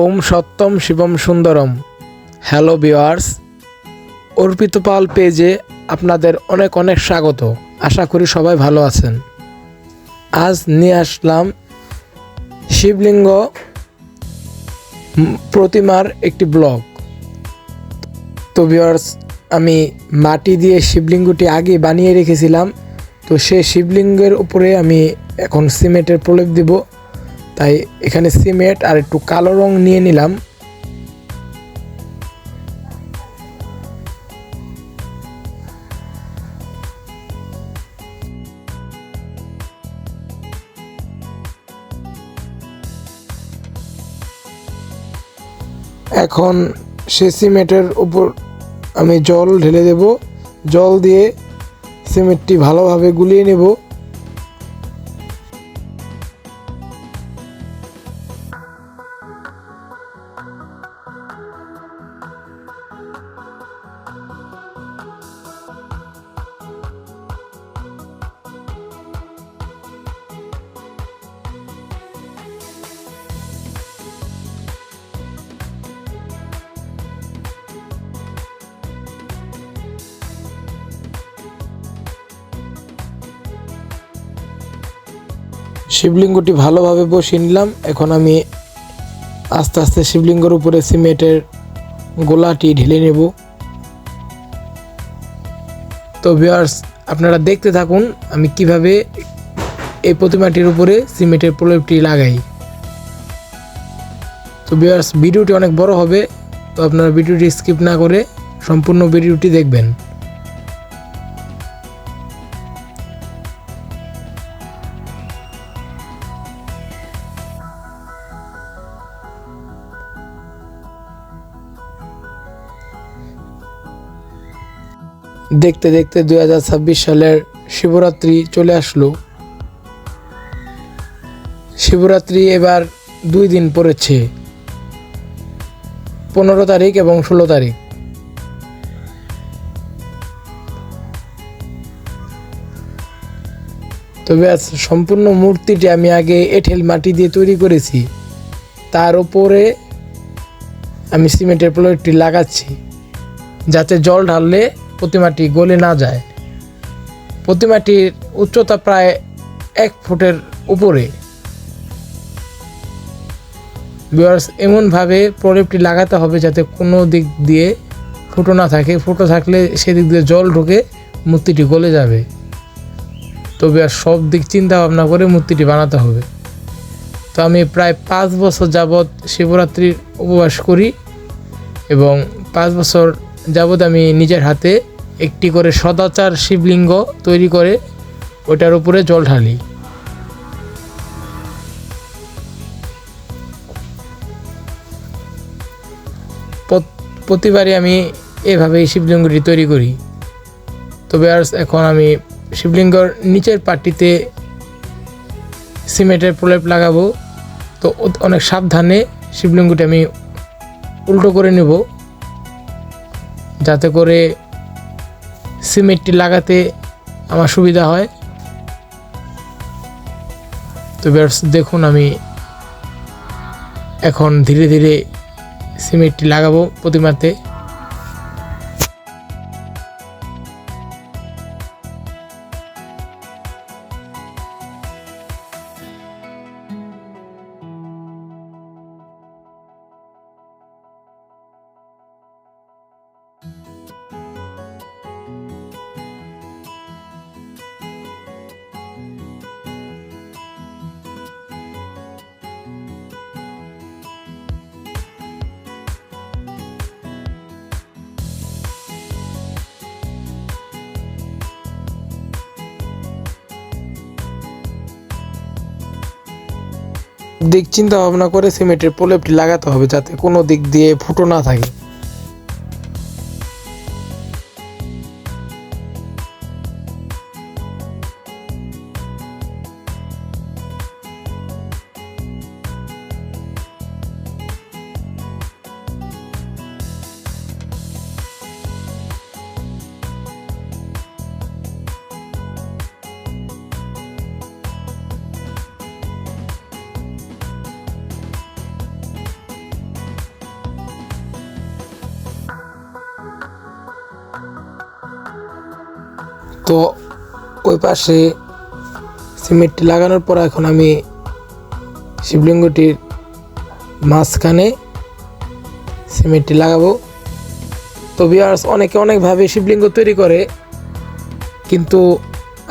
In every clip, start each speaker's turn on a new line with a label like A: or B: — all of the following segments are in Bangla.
A: ওম সত্যম শিবম সুন্দরম। হ্যালো ভিউয়ার্স, অর্পিত পাল পেজে আপনাদের অনেক অনেক স্বাগত। আশা করি সবাই ভালো আছেন। আজ নিয়ে আসলাম শিবলিঙ্গ প্রতিমার একটি ব্লগ। তো ভিউয়ার্স, আমি মাটি দিয়ে শিবলিঙ্গটি আগে বানিয়ে রেখেছিলাম। তো সেই শিবলিঙ্গের উপরে আমি এখন সিমেন্টের প্রলেপ দিব। তাই এখানে সিমেন্ট আর একটু কালো রং নিয়ে নিলাম। এখন সে সিমেন্টের উপর আমি জল ঢেলে দেব। জল দিয়ে সিমেন্টটি ভালোভাবে গুলিয়ে নেব। শিবলিঙ্গটি ভালোভাবে বসিয়ে নিলাম। এখন আমি আস্তে আস্তে শিবলিঙ্গের উপরে সিমেন্টের গোলাটি ঢেলে নেব। তো ভিউয়ার্স, আপনারা দেখতে থাকুন আমি কিভাবে এই প্রতিমাটির উপরে সিমেন্টের প্রলেপটি লাগাই। তো ভিউয়ার্স, ভিডিওটি অনেক বড় হবে, তো আপনারা ভিডিওটি স্কিপ না করে সম্পূর্ণ ভিডিওটি দেখবেন। দেখতে দেখতে 2026 সালের শিবরাত্রি চলে আসলো। শিবরাত্রি এবার 2 দিন পড়েছে, 15 তারিখ এবং 16 তারিখ। তবে সম্পূর্ণ মূর্তিটি আমি আগে এঁটেল মাটি দিয়ে তৈরি করেছি। তার উপরে আমি সিমেন্টের প্লেটটি লাগাচ্ছি, যাতে জল ঢাললে প্রতিমাটি গলে না যায়। প্রতিমাটির উচ্চতা প্রায় 1 ফুটের উপরে। ভিউয়ার্স, এমনভাবে প্রলেপটি লাগাতে হবে যাতে কোনো দিক দিয়ে ফুটো না থাকে। ফুটো থাকলে সেদিক দিয়ে জল ঢুকে মূর্তিটি গলে যাবে। তো ভিউয়ার্স, সব দিক চিন্তা ভাবনা করে মূর্তিটি বানাতে হবে। তো আমি প্রায় 5 বছর যাবৎ শিবরাত্রির উপবাস করি এবং 5 বছর যাবৎ আমি নিজের হাতে একটি করে সদাচার শিবলিঙ্গ তৈরি করে ওটার উপরে জল ঢালি। প্রতিবারই আমি এভাবেই শিবলিঙ্গটি তৈরি করি। তবে আর এখন আমি শিবলিঙ্গর নিচের পাটিতে সিমেন্টের প্রলেপ লাগাবো। তো অনেক সাবধানে শিবলিঙ্গটি আমি উল্টো করে নেব, যাতে করে সিমেন্টটি লাগাতে আমার সুবিধা হয়। তো ভিউয়ার্স, দেখুন আমি এখন ধীরে ধীরে সিমেন্টটি লাগাবো প্রতিমাতে। দিক চিন্তা ভাবনা করে সিমেন্টের প্রলেপটি লাগাতে হবে, যাতে কোনো দিক দিয়ে ফুটো না থাকে। তো ওই পাশে সিমেন্টটি লাগানোর পর এখন আমি শিবলিঙ্গটির মাঝখানে সিমেন্টটি লাগাবো। তো ভিউয়ার্স, অনেকে অনেকভাবে শিবলিঙ্গ তৈরি করে, কিন্তু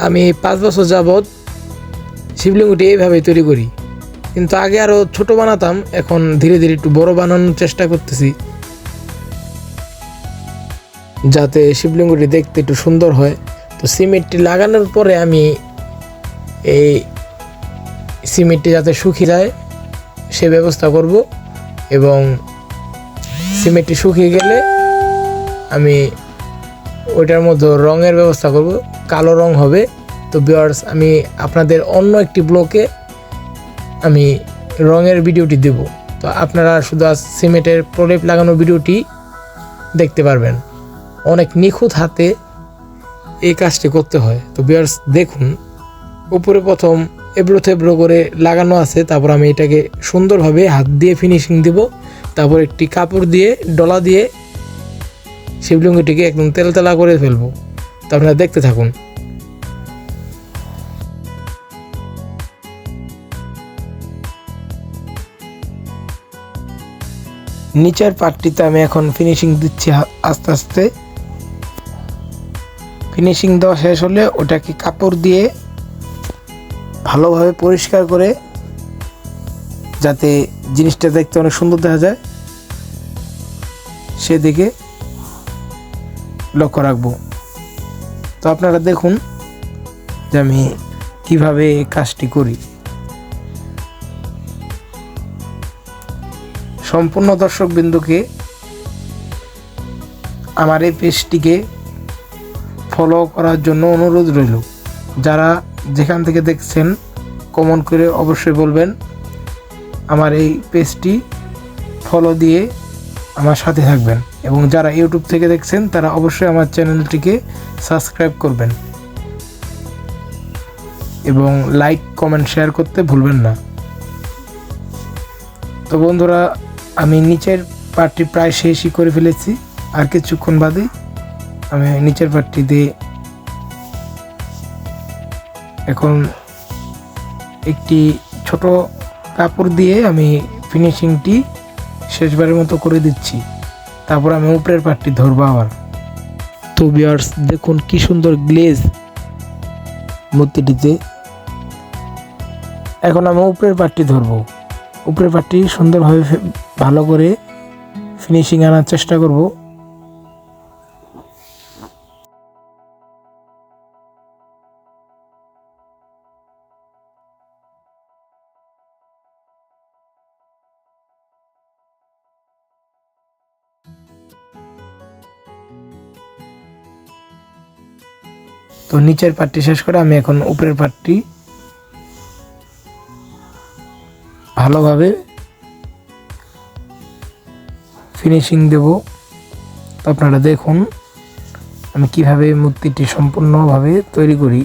A: আমি 5 বছর যাবৎ শিবলিঙ্গটি এইভাবে তৈরি করি। কিন্তু আগে আরও ছোট বানাতাম, এখন ধীরে ধীরে একটু বড় বানানোর চেষ্টা করতেছি, যাতে শিবলিঙ্গটি দেখতে একটু সুন্দর হয়। তো সিমেন্টটি লাগানোর পরে আমি এই সিমেন্টটি যাতে শুকিয়ে যায় সে ব্যবস্থা করব, এবং সিমেন্টটি শুকিয়ে গেলে আমি ওইটার মধ্যে রঙের ব্যবস্থা করব, কালো রং হবে। তো ভিউয়ার্স, আমি আপনাদের অন্য একটি ব্লকে আমি রঙের ভিডিওটি দেব। তো আপনারা শুধু আজ সিমেন্টের প্রলেপ লাগানোর ভিডিওটি দেখতে পারবেন। অনেক নিখুঁত হাতে এই কাজটি করতে হয়। তো ভিউয়ার্স দেখুন, উপরে প্রথম এবড়ো থেবড়ো করে লাগানো আছে, তারপর আমি এটাকে সুন্দরভাবে হাত দিয়ে ফিনিশিং দেব। তারপর একটি কাপড় দিয়ে ডলা দিয়ে শিবলিঙ্গটিকে একদম তেলতেলা করে ফেলবো। তো আপনারা দেখতে থাকুন। নিচের পার্টটিতে আমি এখন ফিনিশিং দিচ্ছি আস্তে আস্তে। ফিনিশিং দেওয়া শেষ হলে ওটাকে কাপড় দিয়ে ভালোভাবে পরিষ্কার করে, যাতে জিনিসটা দেখতে অনেক সুন্দর দেখা যায় সেদিকে লক্ষ্য রাখবো। তো আপনারা দেখুন যে আমি কিভাবে এই কাজটি করি। সম্পূর্ণ দর্শকবৃন্দকে আমার এই পেজটিকে ফলো করার জন্য অনুরোধ রইল। যারা যেখান থেকে দেখছেন কমেন্ট করে অবশ্যই বলবেন, আমার এই পেজটি ফলো দিয়ে আমার সাথে থাকবেন। এবং যারা ইউটিউব থেকে দেখছেন তারা অবশ্যই আমার চ্যানেলটিকে সাবস্ক্রাইব করবেন এবং লাইক কমেন্ট শেয়ার করতে ভুলবেন না। তো বন্ধুরা, আমি নিচের পার্টটি প্রায় শেষই করে ফেলেছি। আর কিছুক্ষণ বাদে আমি নিচের পার্টটি দিয়ে এখন একটি ছোট কাপড় দিয়ে আমি ফিনিশিংটি শেষবারের মতো করে দিচ্ছি। তারপর আমি উপরের পার্টটি ধরবো আবার। তো ভিউয়ার্স দেখুন কি সুন্দর গ্লেজ মূর্তিটিতে। এখন আমি উপরের পার্টটি ধরবো। উপরের পার্টটি সুন্দরভাবে ভালো করে ফিনিশিং আনার চেষ্টা করব। তো নিচের পার্টটি শেষ করে আমি এখন উপরের পার্টটি ভালোভাবে ফিনিশিং দেব। তো আপনারা দেখুন আমি কিভাবে মূর্তিটি সম্পূর্ণভাবে তৈরি করি।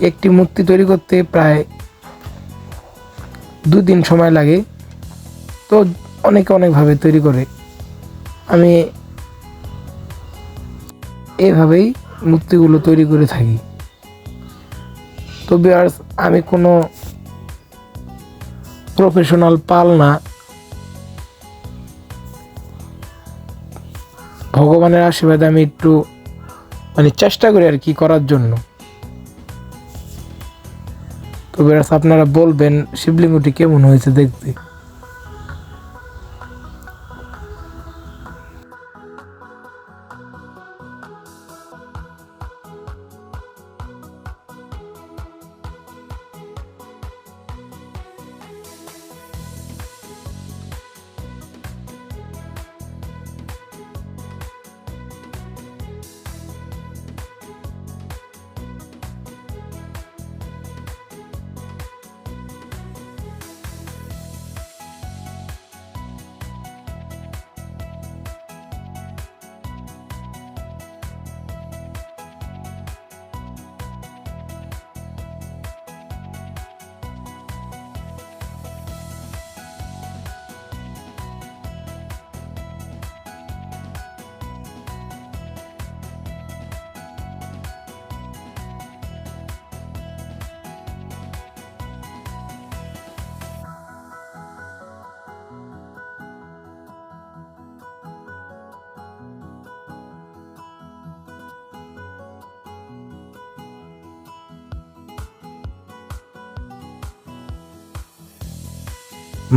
A: একটি মূর্তি তৈরি করতে প্রায় 2 দিন সময় লাগে। তো অনেকে অনেকভাবে তৈরি করে, আমি এভাবেই মূর্তিগুলো তৈরি করে থাকি। তো ভিউয়ার্স, আমি কোনো প্রফেশনাল পাল না, ভগবানের আশীর্বাদে আমি একটু চেষ্টা করি আর কি করার জন্য। তো ভিউয়ার্স, আপনারা বলবেন শিবলিঙ্গটি কেমন হয়েছে দেখতে।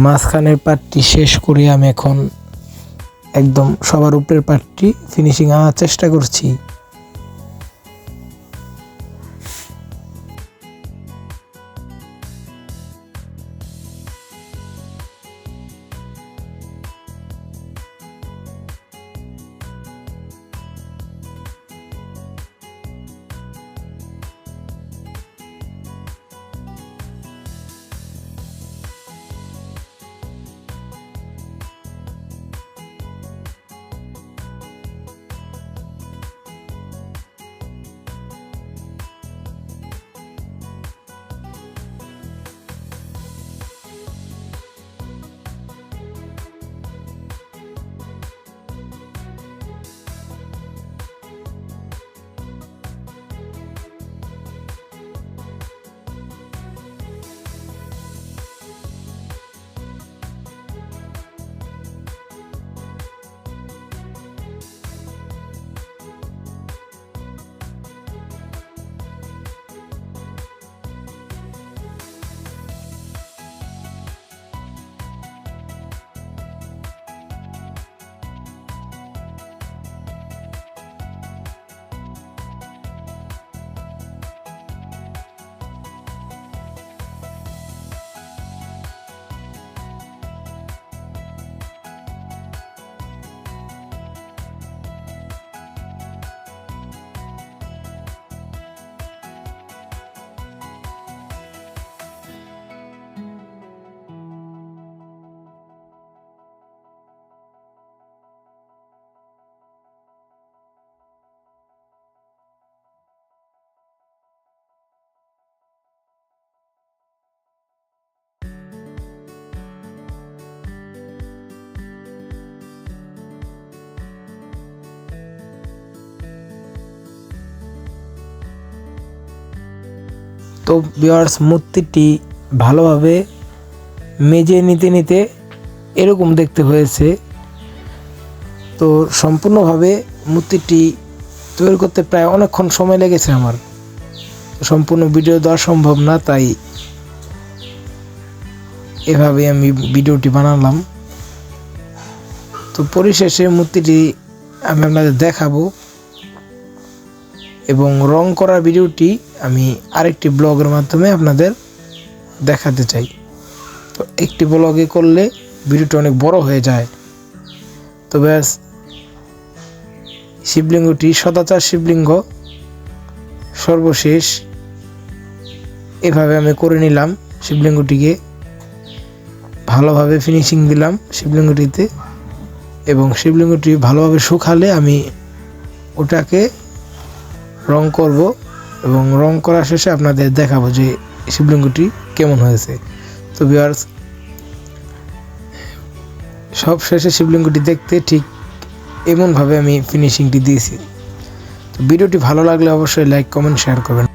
A: মাঝখানের পার্টটি শেষ করে আমি এখন একদম সবার উপরের পার্টটি ফিনিশিং আনার চেষ্টা করছি। তো ভিউয়ার্স, মূর্তিটি ভালোভাবে মেজে নিতে নিতে এরকম দেখতে হয়েছে। তো সম্পূর্ণভাবে মূর্তিটি তৈরি করতে প্রায় অনেকক্ষণ সময় লেগেছে আমার। সম্পূর্ণ ভিডিও দেওয়া সম্ভব না, তাই এভাবে আমি ভিডিওটি বানালাম। তো পরিশেষে মূর্তিটি আমি আপনাদের দেখাবো এবং রং করার ভিডিওটি আমি আরেকটি ব্লগের মাধ্যমে আপনাদের দেখাতে চাই। তো একটি ব্লগে করলে ভিডিওটা অনেক বড় হয়ে যায়। তো ব্যাস, শিবলিঙ্গটি সদাচার শিবলিঙ্গ সর্বশেষ এভাবে আমি করে নিলাম। শিবলিঙ্গটিকে ভালোভাবে ফিনিশিং দিলাম শিবলিঙ্গটিতে, এবং শিবলিঙ্গটি ভালোভাবে শুকালে আমি ওটাকে রং করব এবং রং করা শেষে আপনাদের দেখাবো যে শিবলিঙ্গটি কেমন হয়েছে। তো ভিউয়ার্স, সব শেষে শিবলিঙ্গটি দেখতে ঠিক এমনভাবে আমি ফিনিশিংটি দিয়েছি। তো ভিডিওটি ভালো লাগলে অবশ্যই লাইক, কমেন্ট, শেয়ার করবেন।